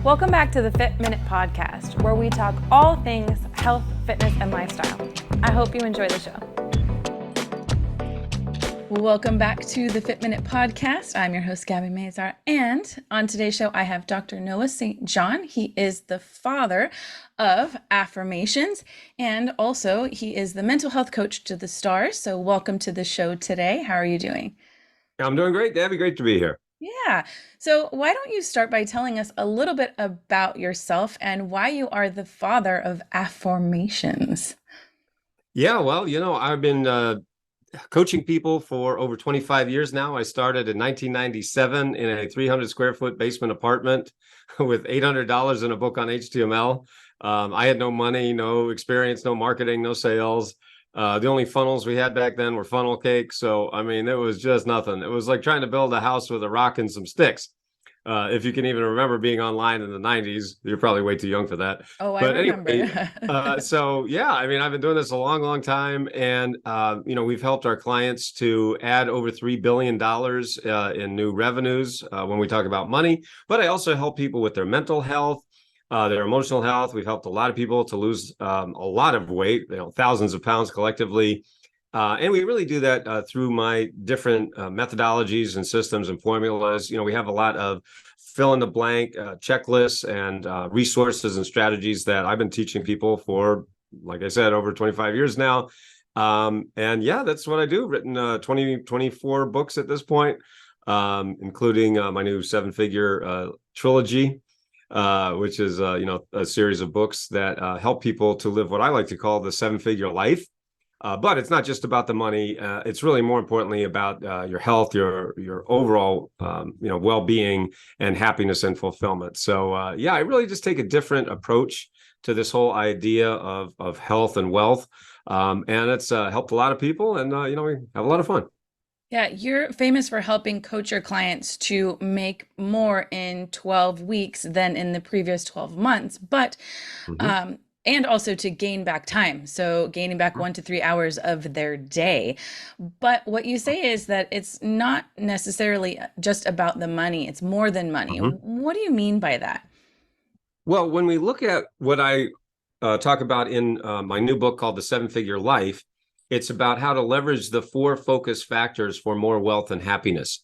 Welcome back to the Fit Minute Podcast, where we talk all things health, fitness, and lifestyle. I hope you enjoy the show. Welcome back to the Fit Minute Podcast. I'm your host, Gabby Mazar, and on today's show, I have Dr. Noah St. John. He is the father of AFFORMATIONS, and also he is the mental health coach to the stars. So welcome to the show today. How are you doing? I'm doing great, Gabby. Great to be here. Yeah. So why don't you start by telling us a little bit about yourself and why you are the father of AFFORMATIONS? Yeah, well, I've been coaching people for over 25 years now. I started in 1997 in a 300 square foot basement apartment with $800 in a book on HTML. I had no money, no experience, no marketing, no sales. The only funnels we had back then were funnel cakes. So, I mean, it was just nothing. It was like trying to build a house with a rock and some sticks. If you can even remember being online in the 90s, you're probably way too young for that. Oh, I But remember. anyway, so yeah, I mean, I've been doing this a long, long time. And, we've helped our clients to add over $3 billion in new revenues when we talk about money. But I also help people with their mental health, their emotional health. We've helped a lot of people to lose a lot of weight, thousands of pounds collectively. And we really do that through my different methodologies and systems and formulas. We have a lot of fill in the blank checklists and resources and strategies that I've been teaching people for, like I said, over 25 years now. And yeah, that's what I do. Written 24 books at this point, including my new 7-figure trilogy, which is, a series of books that help people to live what I like to call the 7-figure life. But it's not just about the money. It's really more importantly about your health, your overall, well-being and happiness and fulfillment. So, I really just take a different approach to this whole idea of health and wealth. And it's helped a lot of people, and we have a lot of fun. Yeah, you're famous for helping coach your clients to make more in 12 weeks than in the previous 12 months, but Mhm. and also to gain back time. So gaining back 1 to 3 hours of their day. But what you say is that it's not necessarily just about the money, it's more than money. Mhm. What do you mean by that? Well, when we look at what I talk about in my new book called The 7-Figure Life, it's about how to leverage the 4 focus factors for more wealth and happiness.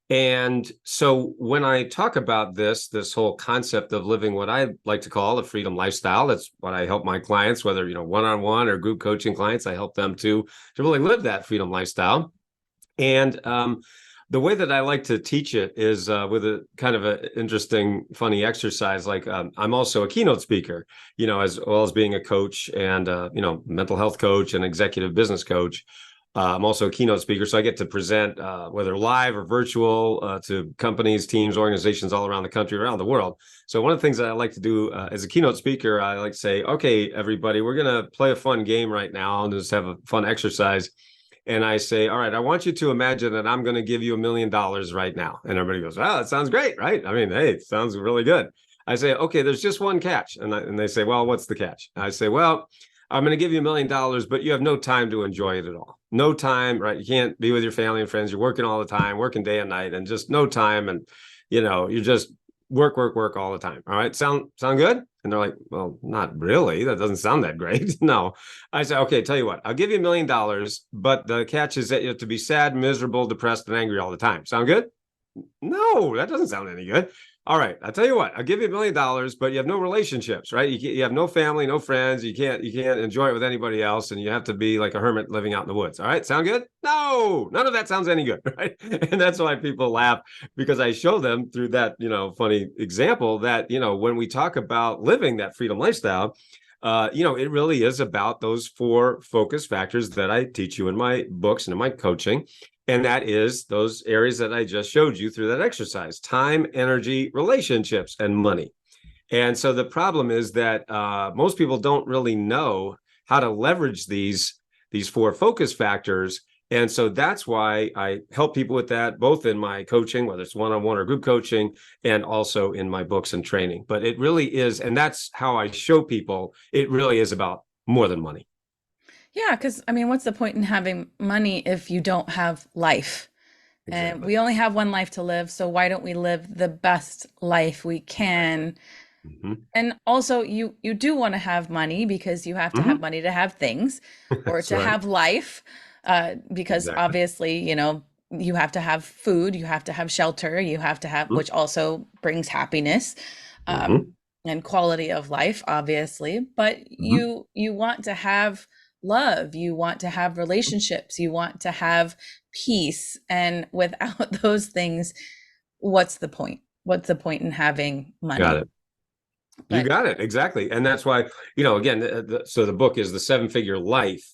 And so when I talk about this whole concept of living what I like to call a freedom lifestyle, that's what I help my clients, whether, one-on-one or group coaching clients, I help them to really live that freedom lifestyle. And the way that I like to teach it is with a kind of an interesting, funny exercise. Like I'm also a keynote speaker, as well as being a coach and, mental health coach and executive business coach. I'm also a keynote speaker, so I get to present, whether live or virtual, to companies, teams, organizations all around the country, around the world. So one of the things that I like to do as a keynote speaker, I like to say, okay, everybody, we're going to play a fun game right now and just have a fun exercise. And I say, all right, I want you to imagine that I'm going to give you $1 million right now. And everybody goes, wow, that sounds great, right? I mean, hey, it sounds really good. I say, okay, there's just one catch. And they say, well, what's the catch? I say, well, I'm going to give you $1 million, but you have no time to enjoy it at all. No time, right? You can't be with your family and friends. You're working all the time, working day and night, and just no time. And, you just work, work, work all the time. All right. Sound good? And they're like, well, not really. That doesn't sound that great. No. I say, okay, tell you what, I'll give you $1 million, but the catch is that you have to be sad, miserable, depressed, and angry all the time. Sound good? No, that doesn't sound any good. All right, I'll tell you what. I'll give you $1 million, but you have no relationships, right? You have no family, no friends. You can't enjoy it with anybody else, and you have to be like a hermit living out in the woods. All right, sound good? No, none of that sounds any good, right? And that's why people laugh, because I show them through that funny example that when we talk about living that freedom lifestyle, it really is about those 4 focus factors that I teach you in my books and in my coaching. And that is those areas that I just showed you through that exercise: time, energy, relationships, and money. And so the problem is that most people don't really know how to leverage these 4 focus factors. And so that's why I help people with that, both in my coaching, whether it's one-on-one or group coaching, and also in my books and training. But it really is, and that's how I show people, it really is about more than money. Yeah, because I mean, what's the point in having money if you don't have life? And Exactly. we only have one life to live, so why don't we live the best life we can? Hmm. And also, you do want to have money because you have to have Hmm. money to have things or That's to right. have life. Because Exactly. obviously, you have to have food, you have to have shelter, you have to have, which also brings happiness, um, Hmm. and quality of life, obviously. But Hmm. you want to have love, you want to have relationships, you want to have peace, and without those things, what's the point? What's the point in having Got money? it. You But got it. Exactly. And that's why, again, so the book is The Seven Figure Life,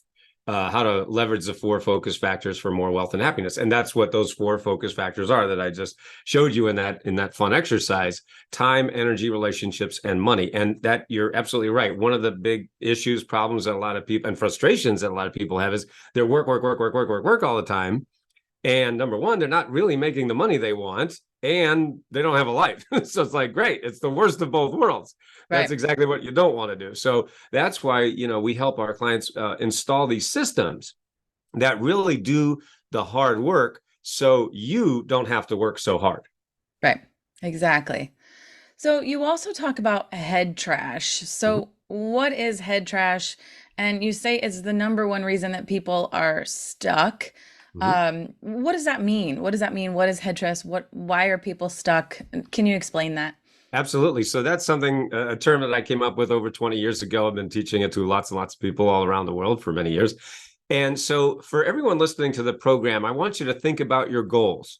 how to leverage the four focus factors for more wealth and happiness. And that's what those four focus factors are that I just showed you in that fun exercise: time, energy, relationships, and money. And that you're absolutely right. One of the big issues, problems that a lot of people and frustrations that a lot of people have is they're work, work, work, work, work, work, work all the time. And number one, they're not really making the money they want, and they don't have a life. So it's like, great, it's the worst of both worlds. That's right, exactly what you don't want to do. So that's why, we help our clients install these systems that really do the hard work so you don't have to work so hard. right, exactly. So you also talk about head trash. Mhm. So what is head trash? And you say it's the number one reason that people are stuck. Mhm. What does that mean? What does that mean? What is head trash? Why are people stuck? Can you explain that? Absolutely. So that's something, a term that I came up with over 20 years ago. I've been teaching it to lots and lots of people all around the world for many years. And so for everyone listening to the program, I want you to think about your goals.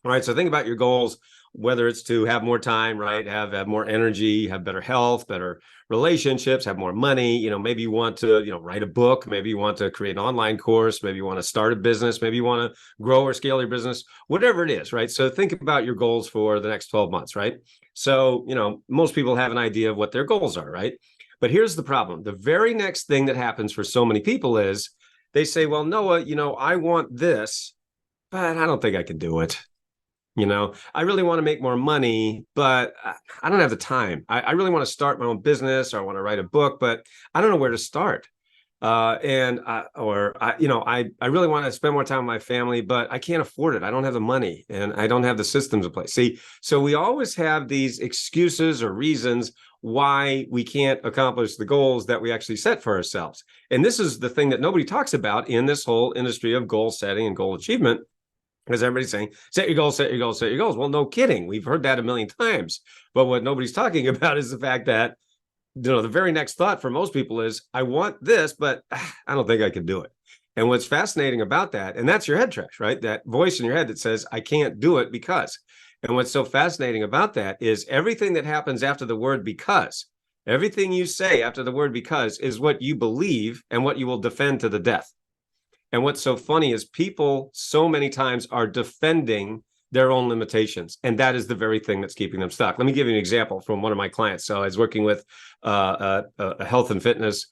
All right. So think about your goals, whether it's to have more time, right? Have more energy, have better health, better relationships, have more money. Maybe you want to, write a book. Maybe you want to create an online course. Maybe you want to start a business. Maybe you want to grow or scale your business, whatever it is, right? So think about your goals for the next 12 months, right? So, most people have an idea of what their goals are, right? But here's the problem. The very next thing that happens for so many people is they say, well, Noah, I want this, but I don't think I can do it. I really want to make more money, but I don't have the time. I really want to start my own business, or I want to write a book, but I don't know where to start. And or I really want to spend more time with my family, but I can't afford it. I don't have the money, and I don't have the systems in place. See, so we always have these excuses or reasons why we can't accomplish the goals that we actually set for ourselves. And this is the thing that nobody talks about in this whole industry of goal setting and goal achievement, because everybody's saying, set your goals, set your goals, set your goals. Well, no kidding. We've heard that a million times. But what nobody's talking about is the fact that, the very next thought for most people is, I want this, but I don't think I can do it. And what's fascinating about that, and that's your head trash, right? That voice in your head that says, I can't do it because. And what's so fascinating about that is everything that happens after the word because, everything you say after the word because is what you believe and what you will defend to the death. And what's so funny is people so many times are defending their own limitations. And that is the very thing that's keeping them stuck. Let me give you an example from one of my clients. So I was working with a health and fitness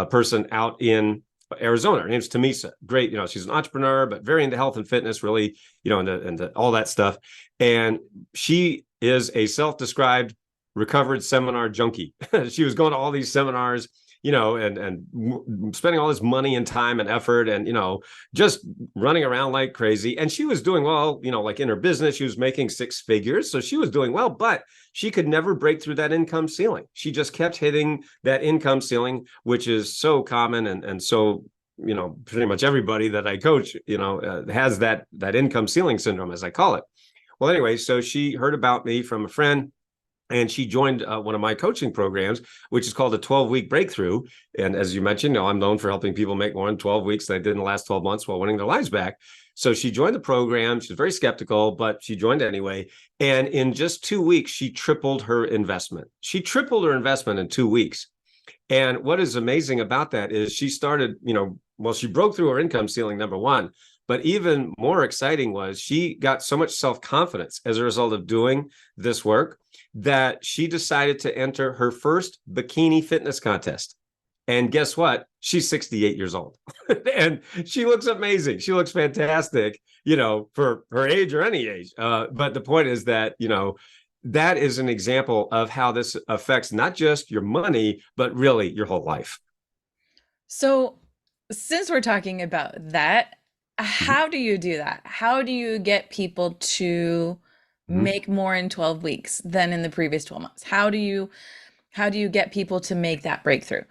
person out in Arizona. Her name's Tamisa. Great. She's an entrepreneur, but very into health and fitness, really, into all that stuff. And she is a self-described recovered seminar junkie. She was going to all these seminars, and spending all this money and time and effort, and just running around like crazy. And she was doing well, like in her business, she was making six figures, so she was doing well, but she could never break through that income ceiling. She just kept hitting that income ceiling, which is so common, and so pretty much everybody that I coach, has that income ceiling syndrome, as I call it. Well, anyway, so she heard about me from a friend, and she joined one of my coaching programs, which is called a 12-week breakthrough. And as you mentioned, I'm known for helping people make more in 12 weeks than I did in the last 12 months while winning their lives back. So she joined the program. She was very skeptical, but she joined anyway. And in just 2 weeks, she tripled her investment. She tripled her investment in 2 weeks. And what is amazing about that is she started, well, she broke through her income ceiling, number one. But even more exciting was she got so much self-confidence as a result of doing this work that she decided to enter her first bikini fitness contest. And guess what? She's 68 years old and she looks amazing. She looks fantastic, for her age or any age. But the point is that, that is an example of how this affects not just your money, but really your whole life. So, since we're talking about that, Mhm. how do you do that? How do you get people to Mhm. make more in 12 weeks than in the previous 12 months? How do you get people to make that breakthrough?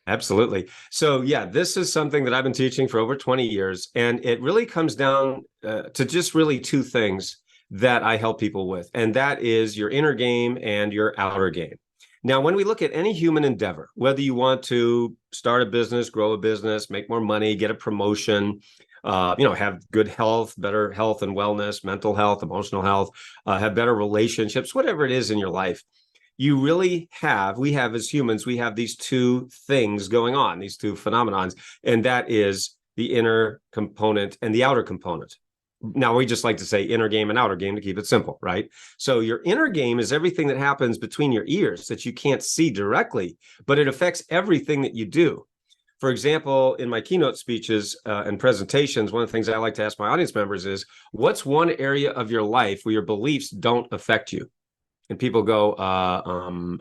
Absolutely. So, yeah, this is something that I've been teaching for over 20 years. And it really comes down to just really two things that I help people with. And that is your inner game and your outer game. Now, when we look at any human endeavor, whether you want to start a business, grow a business, make more money, get a promotion, have good health, better health and wellness, mental health, emotional health, have better relationships, whatever it is in your life, we have as humans, we have these two things going on, these two phenomenons, and that is the inner component and the outer component. Now, we just like to say inner game and outer game to keep it simple, right? So your inner game is everything that happens between your ears that you can't see directly, but it affects everything that you do. For example, in my keynote speeches and presentations, one of the things I like to ask my audience members is, what's one area of your life where your beliefs don't affect you? And people go, and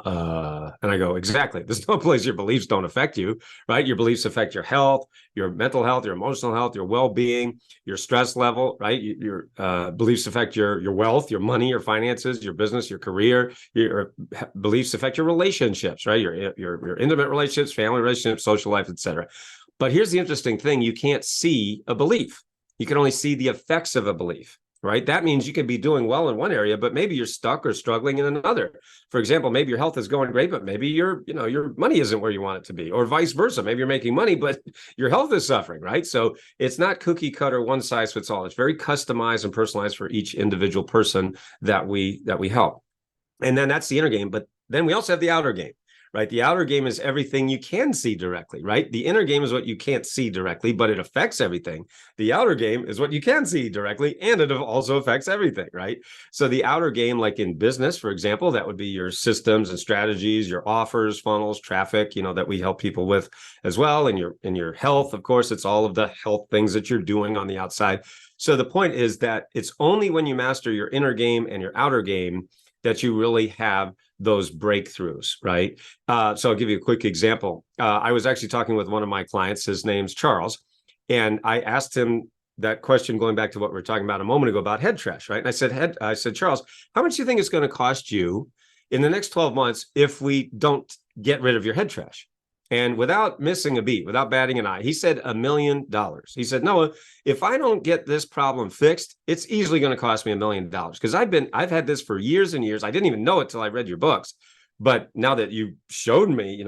I go, exactly. There's no place your beliefs don't affect you, right? Your beliefs affect your health, your mental health, your emotional health, your well-being, your stress level, right? Your beliefs affect your wealth, your money, your finances, your business, your career. Your beliefs affect your relationships, right? Your intimate relationships, family relationships, social life, etc. But here's the interesting thing: you can't see a belief. You can only see the effects of a belief, right? That means you can be doing well in one area, but maybe you're stuck or struggling in another. For example, maybe your health is going great, but maybe your money isn't where you want it to be, or vice versa. Maybe you're making money, but your health is suffering, right? So it's not cookie cutter, one size fits all. It's very customized and personalized for each individual person that we help. And then that's the inner game. But then we also have the outer game, right? The outer game is everything you can see directly, right? The inner game is what you can't see directly, but it affects everything. The outer game is what you can see directly, and it also affects everything, right? So the outer game, like in business, for example, that would be your systems and strategies, your offers, funnels, traffic, that we help people with as well. And your health, of course, it's all of the health things that you're doing on the outside. So the point is that it's only when you master your inner game and your outer game that you really have those breakthroughs, right? So I'll give you a quick example. I was actually talking with one of my clients. His name's Charles. And I asked him that question, going back to what we were talking about a moment ago about head trash, right? And I said, Charles, how much do you think it's going to cost you in the next 12 months if we don't get rid of your head trash? And without missing a beat, without batting an eye, he said $1 million. He said, Noah, if I don't get this problem fixed, it's easily going to cost me $1 million, because I've had this for years and years. I didn't even know it till I read your books. But now that you showed me,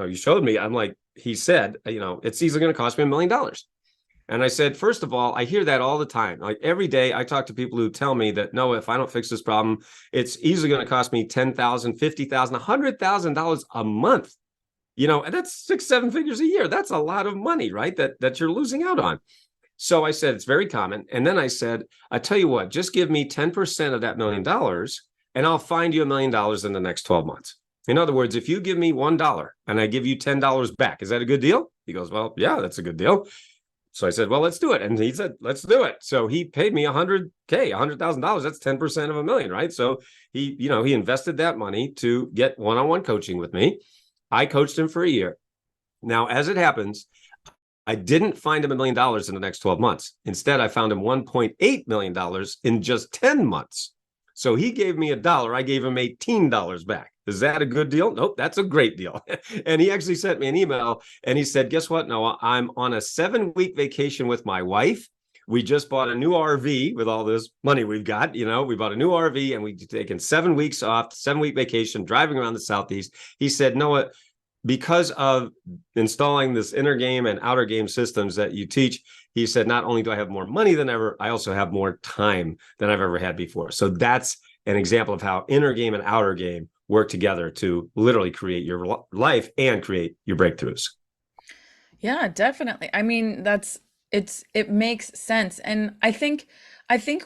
I'm like, he said, it's easily going to cost me $1 million. And I said, first of all, I hear that all the time. Like every day I talk to people who tell me that, no, if I don't fix this problem, it's easily going to cost me $10,000, $50,000, $100,000 a month. And that's 6, 7 figures a year. That's a lot of money, right? That you're losing out on. So I said, it's very common. And then I said, I tell you what, just give me 10% of that $1 million, and I'll find you $1 million in the next 12 months. In other words, if you give me $1 and I give you $10 back, is that a good deal? He goes, well, yeah, that's a good deal. So I said, well, let's do it. And he said, let's do it. So he paid me $100,000. That's 10% of $1 million, right? So he invested that money to get one-on-one coaching with me. I coached him for a year. Now, as it happens, I didn't find him $1 million in the next 12 months. Instead, I found him $1.8 million in just 10 months. So he gave me $1. I gave him $18 back. Is that a good deal? Nope, that's a great deal. And he actually sent me an email and he said, guess what, Noah? I'm on a 7-week vacation with my wife. We just bought a new RV with all this money we've got. We bought a new RV and we've taken 7 weeks off, 7-week vacation, driving around the Southeast. He said, Noah, because of installing this inner game and outer game systems that you teach, he said, not only do I have more money than ever, I also have more time than I've ever had before. So that's an example of how inner game and outer game work together to literally create your life and create your breakthroughs. Yeah, definitely. I mean, it makes sense. And I think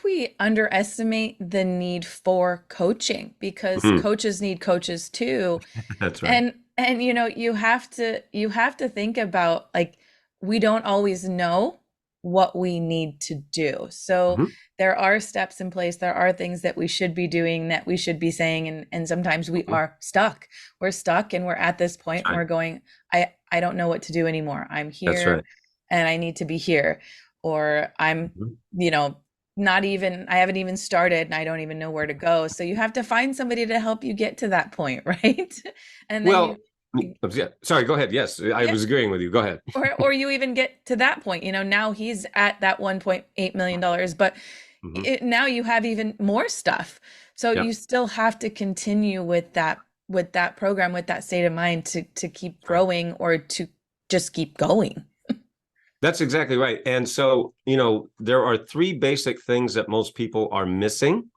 we underestimate the need for coaching because Mhm. coaches need coaches too. That's right. And you have to think about, like, we don't always know what we need to do. So Mhm. there are steps in place, there are things that we should be doing, that we should be saying, and sometimes we Mhm. are stuck. We're stuck and we're at this That's point and right. we're going, I don't know what to do anymore. I'm That's here right. and I need to be here. or I'm, Mhm. you know, not even, I haven't even started and I don't even know where to go. So you have to find somebody to help you get to that point, right? And then Well, yeah, sorry, go ahead. Yes, I yeah, was agreeing with you. Go ahead. or you even get to that point. Now he's at that $1.8 million, but Hmm. now you have even more stuff. So Yeah, you still have to continue with that program, with that state of mind to keep right. growing or to just keep going. That's exactly right. And so, there are three basic things that most people are missing,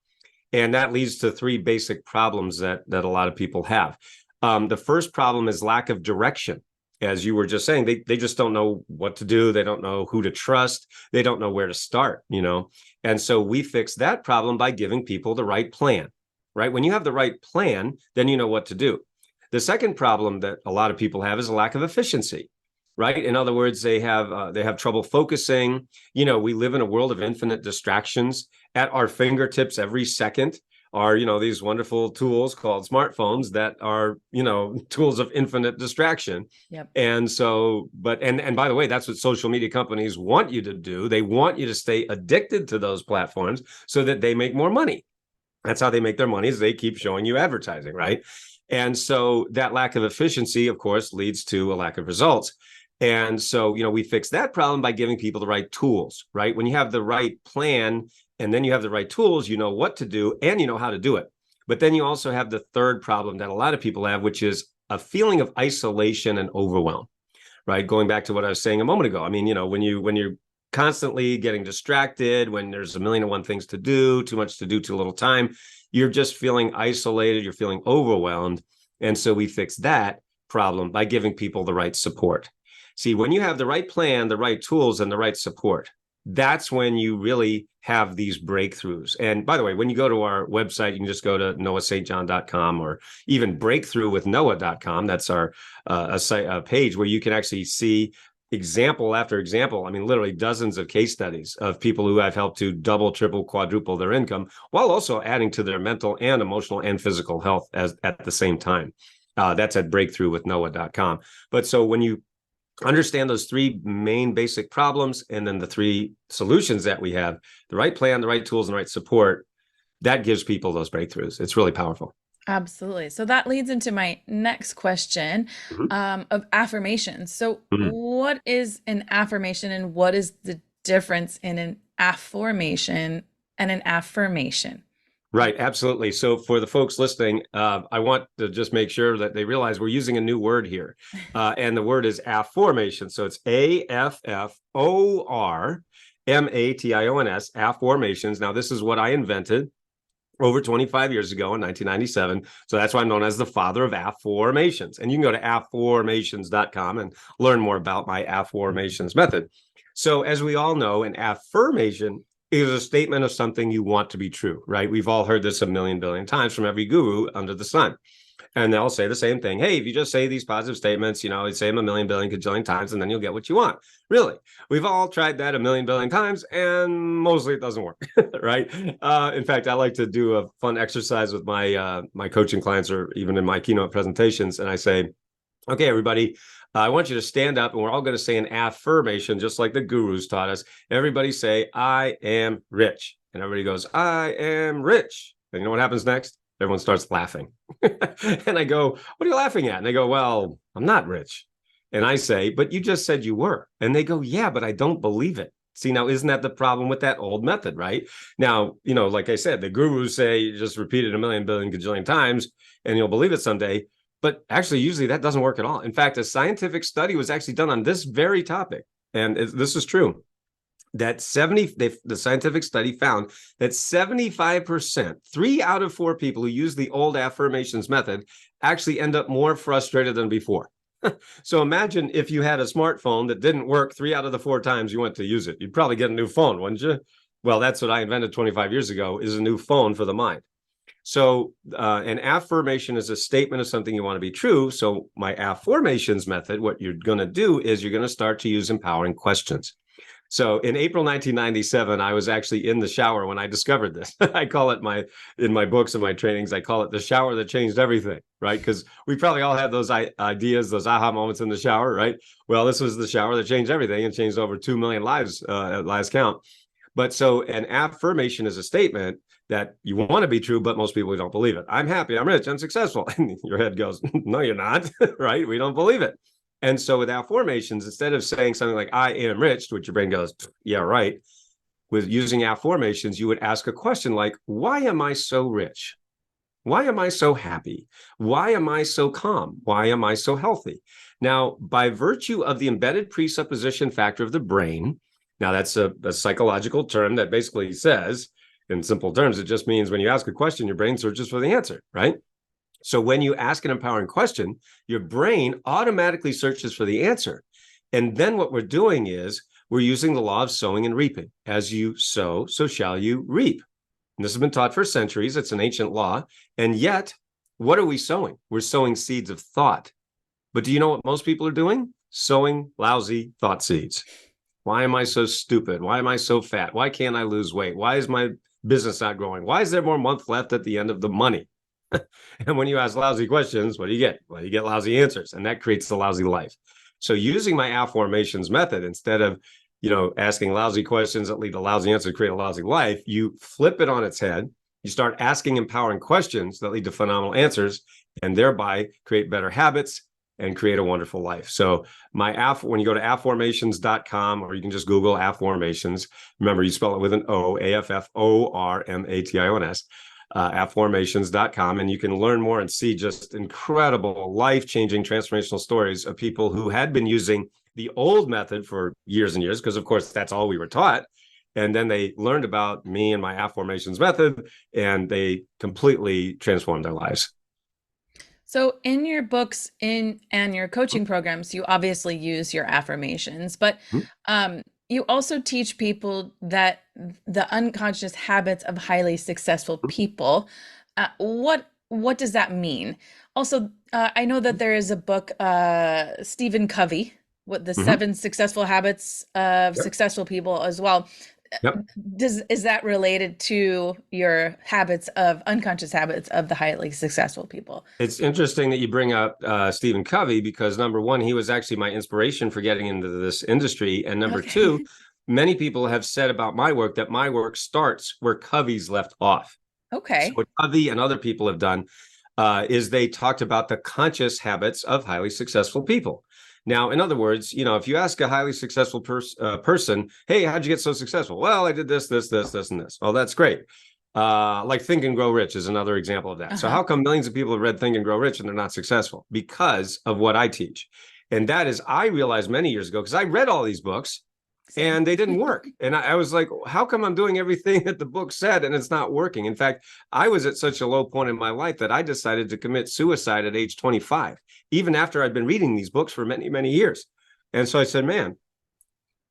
and that leads to three basic problems that a lot of people have. The first problem is lack of direction. As you were just saying, they just don't know what to do. They don't know who to trust. They don't know where to start. And so we fix that problem by giving people the right plan, right? When you have the right plan, then you know what to do. The second problem that a lot of people have is a lack of efficiency, right? In other words, they have trouble focusing. We live in a world of infinite distractions at our fingertips every second are these wonderful tools called smartphones that are tools of infinite distraction. Yep. And so and by the way, that's what social media companies want you to do. They want you to stay addicted to those platforms so that they make more money. That's how they make their money, is they keep showing you advertising, right? And so that lack of efficiency, of course, leads to a lack of results. And so, we fix that problem by giving people the right tools, right? When you have the right plan and then you have the right tools, you know what to do and you know how to do it. But then you also have the third problem that a lot of people have, which is a feeling of isolation and overwhelm, right? Going back to what I was saying a moment ago. I mean, when you're constantly getting distracted, when there's a million and one things to do, too much to do, too little time, you're just feeling isolated, you're feeling overwhelmed. And so we fix that problem by giving people the right support. See, when you have the right plan, the right tools, and the right support, that's when you really have these breakthroughs. And by the way, when you go to our website, you can just go to noahstjohn.com or even breakthroughwithnoah.com. That's our a page where you can actually see example after example. I mean, literally dozens of case studies of people who I've helped to double, triple, quadruple their income while also adding to their mental and emotional and physical health at the same time. That's at breakthroughwithnoah.com. But so when you understand those three main basic problems and then the three solutions that we have, the right plan, the right tools, and the right support, that gives people those breakthroughs. It's really powerful. Absolutely. So that leads into my next question, Mhm. of affirmations. So, Mhm. what is an affirmation and what is the difference in an affirmation and an affirmation? Right, absolutely. So for the folks listening, I want to just make sure that they realize we're using a new word here, and the word is affirmation. So it's AFFORMATIONS, affirmations. Now this is what I invented over 25 years ago in 1997. So that's why I'm known as the father of affirmations. And you can go to affirmations.com and learn more about my affirmations method. So as we all know, an affirmation is a statement of something you want to be true, right? We've all heard this a million billion times from every guru under the sun. And they'll say the same thing. Hey, if you just say these positive statements, say them a million billion cajillion times, and then you'll get what you want. Really, we've all tried that a million billion times, and mostly it doesn't work, right? In fact, I like to do a fun exercise with my coaching clients, or even in my keynote presentations, and I say, "Okay, everybody, I want you to stand up, and we're all going to say an affirmation, just like the gurus taught us. Everybody say, 'I am rich,' and everybody goes, 'I am rich.' And you know what happens next? Everyone starts laughing. And I go, what are you laughing at? And they go, well, I'm not rich. And I say, but you just said you were. And they go, yeah, but I don't believe it. See, now, isn't that the problem with that old method, right? Now, like I said, the gurus say just repeat it a million, billion, gajillion times and you'll believe it someday. But actually, usually that doesn't work at all. In fact, a scientific study was actually done on this very topic. And this is true that the scientific study found that 75%, 3 out of 4 people who use the old affirmations method actually end up more frustrated than before. So imagine if you had a smartphone that didn't work 3 out of the 4 times you went to use it. You'd probably get a new phone, wouldn't you? Well, that's what I invented 25 years ago, is a new phone for the mind. So an affirmation is a statement of something you want to be true. So my affirmations method, what you're going to do is you're going to start to use empowering questions. So in April 1997, I was actually in the shower when I discovered this. I call it in my books and my trainings, I call it the shower that changed everything, right? Because we probably all have those ideas, those aha moments in the shower, right? Well, this was the shower that changed everything and changed over 2 million lives at last count. But so an affirmation is a statement that you want to be true, but most people don't believe it. I'm happy, I'm rich, I'm successful. And your head goes, no, you're not, right? We don't believe it. And so with affirmations, instead of saying something like, I am rich, which your brain goes, yeah, right. With using affirmations, you would ask a question like, why am I so rich? Why am I so happy? Why am I so calm? Why am I so healthy? Now, by virtue of the embedded presupposition factor of the brain, now that's a psychological term that basically says, in simple terms, it just means when you ask a question, your brain searches for the answer, right? So when you ask an empowering question, your brain automatically searches for the answer. And then what we're doing is we're using the law of sowing and reaping. As you sow, so shall you reap. And this has been taught for centuries. It's an ancient law. And yet, what are we sowing? We're sowing seeds of thought. But do you know what most people are doing? Sowing lousy thought seeds. Why am I so stupid? Why am I so fat? Why can't I lose weight? Why is my business not growing? Why is there more month left at the end of the money? And when you ask lousy questions, what do you get? Well, you get lousy answers, and that creates the lousy life. So using my affirmations method, instead of asking lousy questions that lead to lousy answers, create a lousy life, you flip it on its head. You start asking empowering questions that lead to phenomenal answers, and thereby create better habits and create a wonderful life. So when you go to affirmations.com, or you can just Google affirmations, remember you spell it with an O, AFFORMATIONS, affirmations.com, and you can learn more and see just incredible life-changing transformational stories of people who had been using the old method for years and years, because of course that's all we were taught. And then they learned about me and my affirmations method, and they completely transformed their lives. So in your books and your coaching programs, you obviously use your affirmations, but you also teach people that the unconscious habits of highly successful people. What does that mean? Also, I know that there is a book, Stephen Covey, what the 7 successful habits of successful people as well. Yep. Is that related to your unconscious habits of the highly successful people? It's interesting that you bring up Stephen Covey, because number one, he was actually my inspiration for getting into this industry. And number two, many people have said about my work that my work starts where Covey's left off. Okay. So what Covey and other people have done is they talked about the conscious habits of highly successful people. Now, in other words, if you ask a highly successful person, hey, how'd you get so successful? Well, I did this, this, this, this, and this. Oh, that's great. Like Think and Grow Rich is another example of that. So how come millions of people have read Think and Grow Rich and they're not successful? Because of what I teach. And that is, I realized many years ago, because I read all these books and they didn't work. And I was like, how come I'm doing everything that the book said and it's not working? In fact, I was at such a low point in my life that I decided to commit suicide at age 25, even after I'd been reading these books for many, many years. And so I said, man,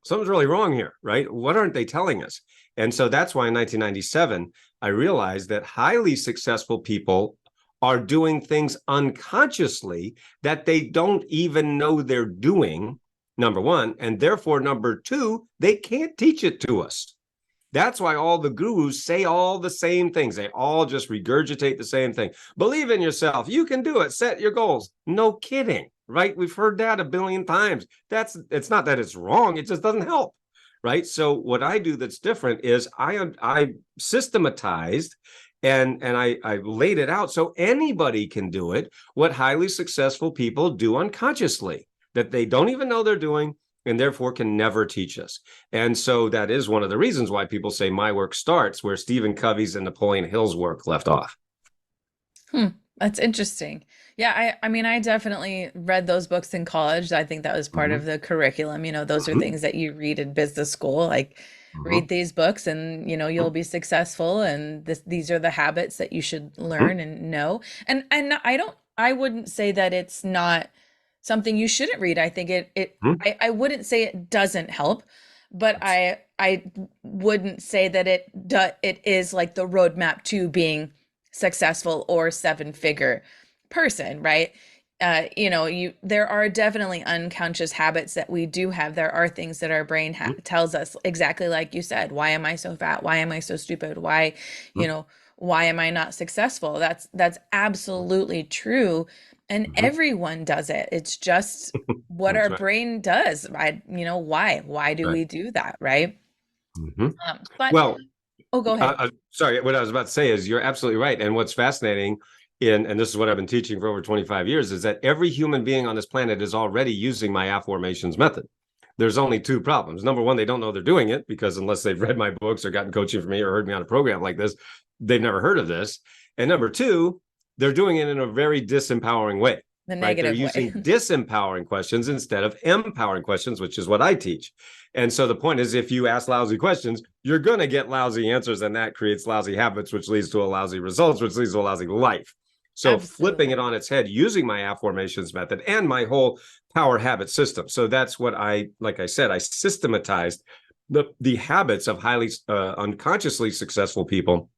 something's really wrong here, right? What aren't they telling us? And so that's why in 1997, I realized that highly successful people are doing things unconsciously that they don't even know they're doing, number one. And therefore, number two, they can't teach it to us. That's why all the gurus say all the same things. They all just regurgitate the same thing. Believe in yourself. You can do it. Set your goals. No kidding, right? We've heard that a billion times. It's not that it's wrong. It just doesn't help, right? So what I do that's different is I systematized and I laid it out so anybody can do it, what highly successful people do unconsciously, that they don't even know they're doing, and therefore can never teach us. And so that is one of the reasons why people say my work starts where Stephen Covey's and Napoleon Hill's work left off. That's interesting. Yeah, I mean, I definitely read those books in college. I think that was part of the curriculum. Those are things that you read in business school, like read these books and, you'll be successful. And these are the habits that you should learn and know. And I wouldn't say that it's not something you shouldn't read. I think I wouldn't say it doesn't help, but I wouldn't say that it is like the roadmap to being successful or 7-figure person, right? there are definitely unconscious habits that we do have. There are things that our brain tells us, exactly like you said. Why am I so fat? Why am I so stupid? Why, you Mhm. know, why am I not successful? That's absolutely true. And Mhm. everyone does it. It's just what our That's right. brain does. Why? Why do Right. we do that, right? Mhm. But Well, oh, go ahead. sorry, what I was about to say is you're absolutely right. And what's fascinating and this is what I've been teaching for over 25 years, is that every human being on this planet is already using my affirmations method. There's only two problems. Number one, they don't know they're doing it because unless they've read my books or gotten coaching from me or heard me on a program like this, they've never heard of this. And number two, they're doing it in a very disempowering way, The right? They're negative way. using disempowering questions instead of empowering questions, which is what I teach. And so the point is, if you ask lousy questions, you're going to get lousy answers, and that creates lousy habits, which leads to a lousy results, which leads to a lousy life. So flipping it Absolutely. on its head using my affirmations method and my whole power habit system. So that's what like I said, I systematized the habits of highly unconsciously successful people,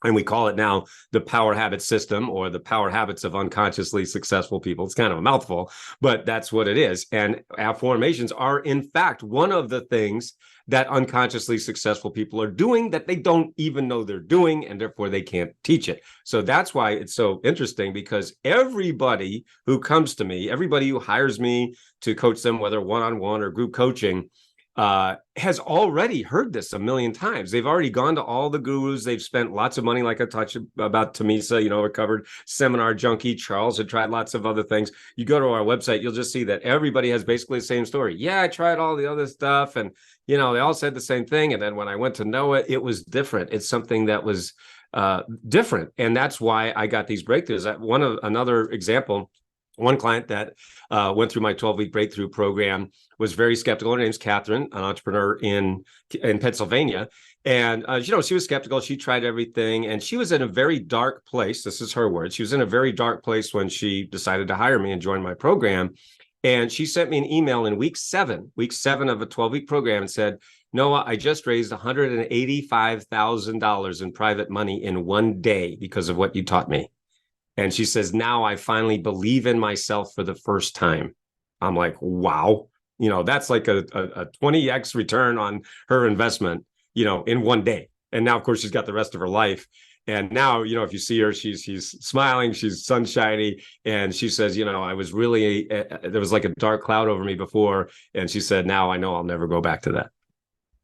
and we call it now the power habit system or the power habits of unconsciously successful people. It's kind of a mouthful, but that's what it is. And affirmations are, in fact, one of the things that unconsciously successful people are doing that they don't even know they're doing, and therefore they can't teach it. So that's why it's so interesting, because everybody who comes to me, everybody who hires me to coach them, whether one-on-one or group coaching, has already heard this a million times. They've already gone to all the gurus. They've spent lots of money, like I talked about Tamisa, recovered seminar junkie. Charles had tried lots of other things. You go to our website, you'll just see that everybody has basically the same story. Yeah, I tried all the other stuff, and they all said the same thing. And then when I went to know it, it was different. It's something that was different, and that's why I got these breakthroughs. Another example. One client that went through my 12-week breakthrough program was very skeptical. Her name's Catherine, an entrepreneur in Pennsylvania. And, she was skeptical. She tried everything. And she was in a very dark place. This is her words. She was in a very dark place when she decided to hire me and join my program. And she sent me an email in week seven of a 12-week program, and said, Noah, I just raised $185,000 in private money in one day because of what you taught me. And she says, now I finally believe in myself for the first time. I'm like, wow, that's like a 20x return on her investment, in one day. And now, of course, she's got the rest of her life. And now, if you see her, she's smiling, she's sunshiny. And she says, I was really, there was like a dark cloud over me before. And she said, now I know I'll never go back to that.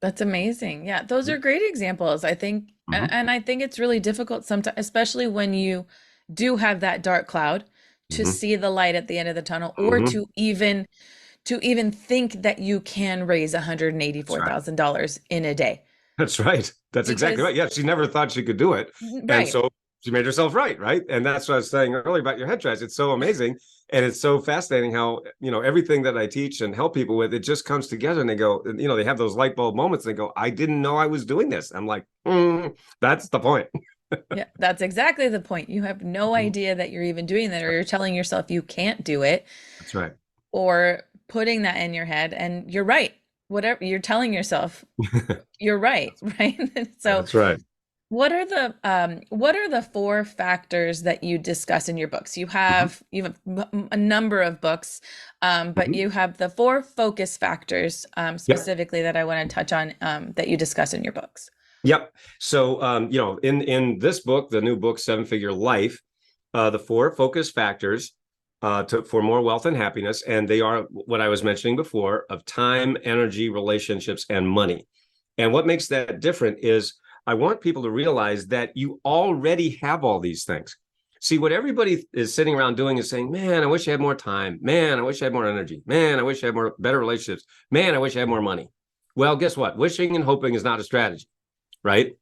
That's amazing. Yeah, those are great examples. I think, Mm-hmm. and I think it's really difficult sometimes, especially when you do have that dark cloud, to Mm-hmm. see the light at the end of the tunnel, or Mm-hmm. to even think that you can raise That's right. $184,000 in a day. That's right. That's exactly Because, right. Yeah, she never thought she could do it. And right. so she made herself right, right? And that's what I was saying earlier about your head trash. It's so amazing. And it's so fascinating how, everything that I teach and help people with, it just comes together, and they go, they have those light bulb moments. And they go, I didn't know I was doing this. I'm like, that's the point. Yeah, that's exactly the point. You have no idea that you're even doing that, or you're telling yourself you can't do it, That's right. or putting that in your head. And you're right. Whatever you're telling yourself, you're right, right? So, That's right. what are the four factors that you discuss in your books? Mhm. You have a number of books, but Mhm. you have the four focus factors, Yep. specifically, that I want to touch on, that you discuss in your books. Yep. So, in this book, the new book, Seven Figure Life, the four focus factors for more wealth and happiness, and they are what I was mentioning before, of time, energy, relationships, and money. And what makes that different is I want people to realize that you already have all these things. See, what everybody is sitting around doing is saying, man, I wish I had more time. Man, I wish I had more energy. Man, I wish I had more better relationships. Man, I wish I had more money. Well, guess what? Wishing and hoping is not a strategy, right?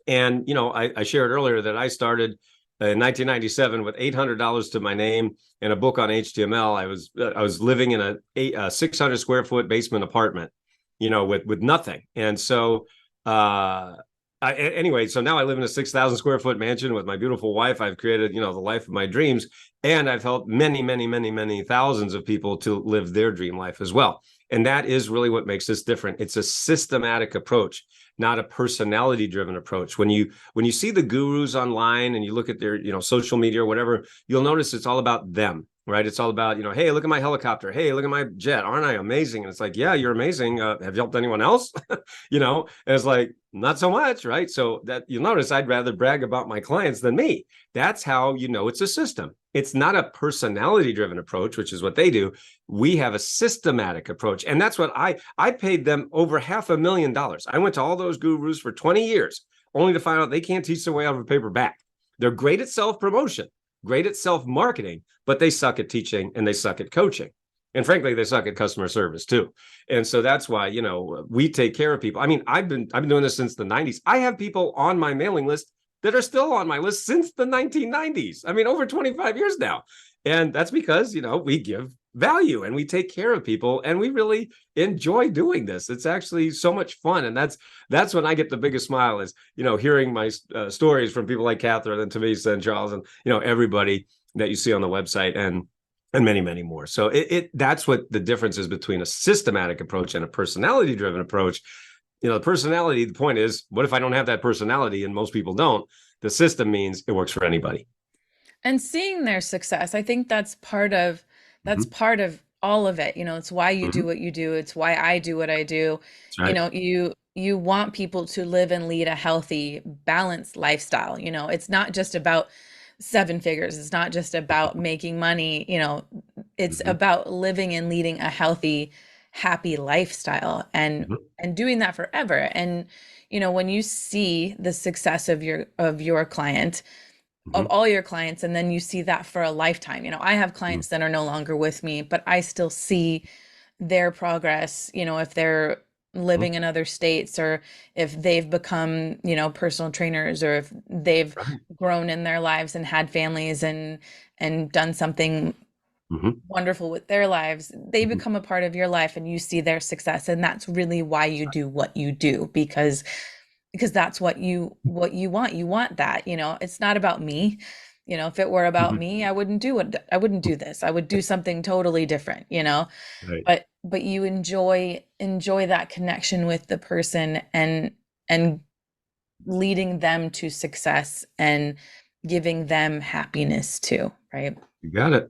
And I shared earlier that I started in 1997 with $800 to my name and a book on HTML. I was living in a 600 square foot basement apartment, with nothing. And so anyway, so now I live in a 6,000 square foot mansion with my beautiful wife. I've created, the life of my dreams, and I've helped many, many, many, many thousands of people to live their dream life as well. And that is really what makes this different. It's a systematic approach, not a personality driven approach. When you see the gurus online and you look at their, social media or whatever, you'll notice it's all about them. right? It's all about, hey, look at my helicopter. Hey, look at my jet. Aren't I amazing? And it's like, yeah, you're amazing. Have you helped anyone else? And it's like, not so much, right? So that you'll notice I'd rather brag about my clients than me. That's how it's a system. It's not a personality driven approach, which is what they do. We have a systematic approach. And that's what I paid them over $500,000. I went to all those gurus for 20 years, only to find out they can't teach their way out of a paper bag. They're great at self-promotion, great at self-marketing, but they suck at teaching and they suck at coaching. And frankly, they suck at customer service too. And so that's why, we take care of people. I mean, I've been doing this since the 90s. I have people on my mailing list that are still on my list since the 1990s. I mean, over 25 years now. And that's because, we give value and we take care of people and we really enjoy doing this. It's actually so much fun. And that's when I get the biggest smile is, hearing my stories from people like Catherine and Tamisa and Charles and, everybody that you see on the website and many, many more. So that's what the difference is between a systematic approach and a personality driven approach. The personality, the point is, what if I don't have that personality? And most people don't. The system means it works for anybody. And seeing their success, I think that's part of Mm-hmm. all of it. It's why you do Mm-hmm. what you do. It's why I do what I do. That's right. You want people to live and lead a healthy, balanced lifestyle. It's not just about seven figures. It's not just about making money. It's Mm-hmm. about living and leading a healthy, happy lifestyle Mm-hmm. and doing that forever. And when you see the success of your client, of Mm-hmm. all your clients, and then you see that for a lifetime. I have clients that are no longer with me, but I still see their progress, if they're Mm-hmm. living in other states or if they've become, personal trainers or if they've Right. grown in their lives and had families and done something Mm-hmm. wonderful with their lives, they Mm-hmm. become a part of your life and you see their success. And that's really why you do what you do, because that's what you want. You want that, it's not about me. If it were about Mm-hmm. me, I wouldn't do this. I would do something totally different, Right. but you enjoy that connection with the person and leading them to success and giving them happiness too, right? You got it.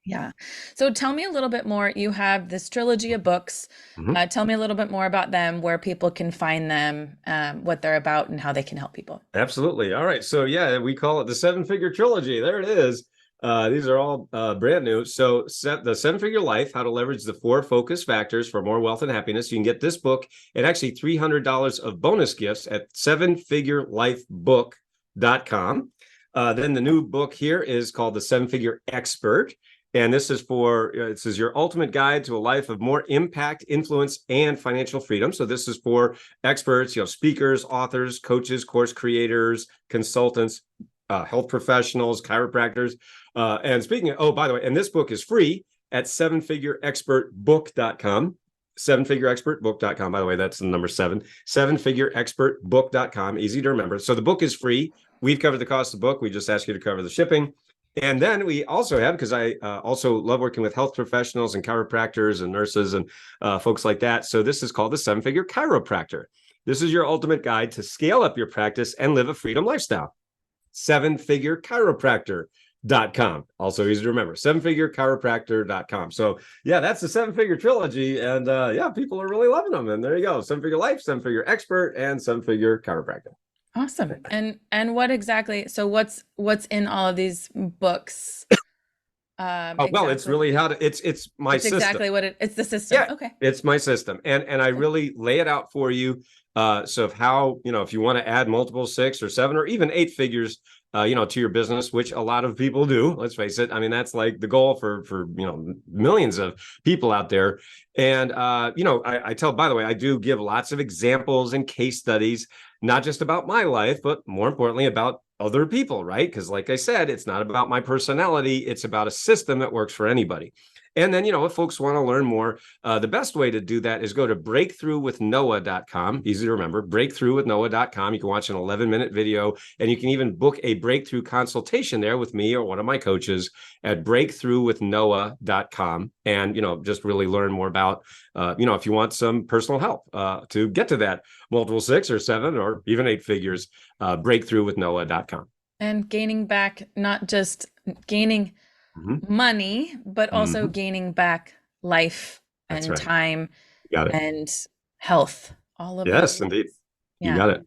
Yeah. So tell me a little bit more. You have this trilogy of books. Mm-hmm. Tell me a little bit more about them, where people can find them, what they're about, and how they can help people. Absolutely. All right. So yeah, we call it the Seven Figure Trilogy. There it is. These are all brand new. So the Seven Figure Life, how to leverage the four focus factors for more wealth and happiness. You can get this book and actually $300 of bonus gifts at sevenfigurelifebook.com. Then the new book here is called The Seven Figure Expert. And this is your ultimate guide to a life of more impact, influence, and financial freedom. So this is for experts, speakers, authors, coaches, course creators, consultants, health professionals, chiropractors. And speaking of, oh, by the way, and this book is free at sevenfigureexpertbook.com. Sevenfigureexpertbook.com. By the way, that's the number 7. Sevenfigureexpertbook.com. Easy to remember. So the book is free. We've covered the cost of the book. We just ask you to cover the shipping. And then we also have, because I also love working with health professionals and chiropractors and nurses and folks like that. So this is called the Seven Figure Chiropractor. This is your ultimate guide to scale up your practice and live a freedom lifestyle. Sevenfigurechiropractor.com. Also easy to remember, sevenfigurechiropractor.com. So yeah, that's the Seven Figure Trilogy. And people are really loving them. And there you go. Seven Figure Life, Seven Figure Expert, and Seven Figure Chiropractor. Awesome. And what exactly, so what's in all of these books? Oh, well, it's Exactly. really it's my It's system. exactly it's the system. Yeah, Okay. it's my system. And I Okay. really lay it out for you. So of how, if you want to add multiple 6 or 7 or even 8 figures, to your business, which a lot of people do, let's face it. I mean, that's like the goal for millions of people out there. And, I tell, by the way, I do give lots of examples and case studies, not just about my life, but more importantly about other people, right? Because like I said, it's not about my personality. It's about a system that works for anybody. And then, if folks want to learn more, the best way to do that is go to breakthroughwithnoah.com. Easy to remember, breakthroughwithnoah.com. You can watch an 11-minute video, and you can even book a breakthrough consultation there with me or one of my coaches at breakthroughwithnoah.com. And, just really learn more about, if you want some personal help to get to that multiple 6 or 7 or even 8 figures, breakthroughwithnoah.com. And gaining back, not just gaining Mhm. money, but also Mhm. gaining back life That's and right. time You got it. and health, all of those Yes, things. indeed. You Yeah. got it.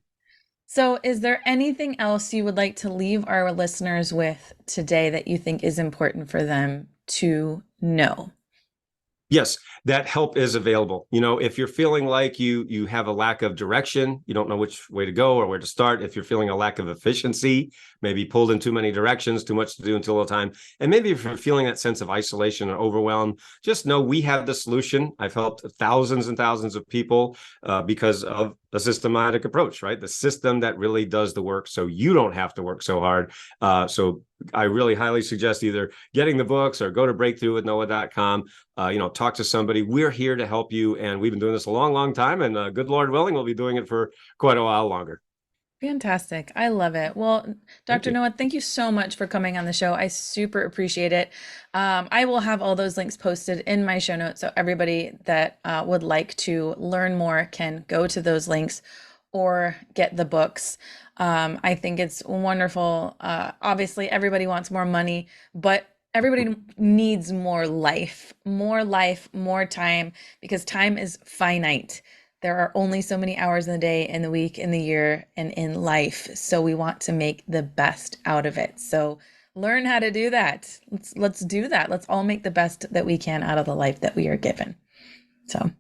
So, is there anything else you would like to leave our listeners with today that you think is important for them to know? Yes, that help is available. If you're feeling like you have a lack of direction, you don't know which way to go or where to start. If you're feeling a lack of efficiency, maybe pulled in too many directions, too much to do in too little time, and maybe if you're feeling that sense of isolation or overwhelm, just know we have the solution. I've helped thousands and thousands of people because of a systematic approach, right? The system that really does the work, so you don't have to work so hard. So I really highly suggest either getting the books or go to breakthroughwithnoah.com. Talk to somebody. We're here to help you. And we've been doing this a long, long time. And good Lord willing, we'll be doing it for quite a while longer. Fantastic. I love it. Well, Thank Dr. you. Noah, thank you so much for coming on the show. I super appreciate it. I will have all those links posted in my show notes. So everybody that would like to learn more can go to those links or get the books. I think it's wonderful. Obviously, everybody wants more money, but everybody needs more life, more time, because time is finite. There are only so many hours in the day, in the week, in the year, and in life. So we want to make the best out of it. So learn how to do that. Let's do that. Let's all make the best that we can out of the life that we are given. So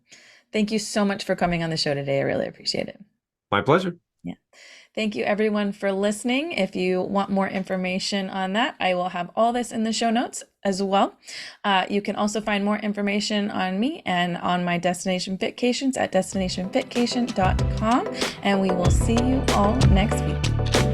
thank you so much for coming on the show today. I really appreciate it. My pleasure. Yeah. Thank you everyone for listening. If you want more information on that, I will have all this in the show notes as well. You can also find more information on me and on my Destination Fitcations at destinationfitcation.com. And we will see you all next week.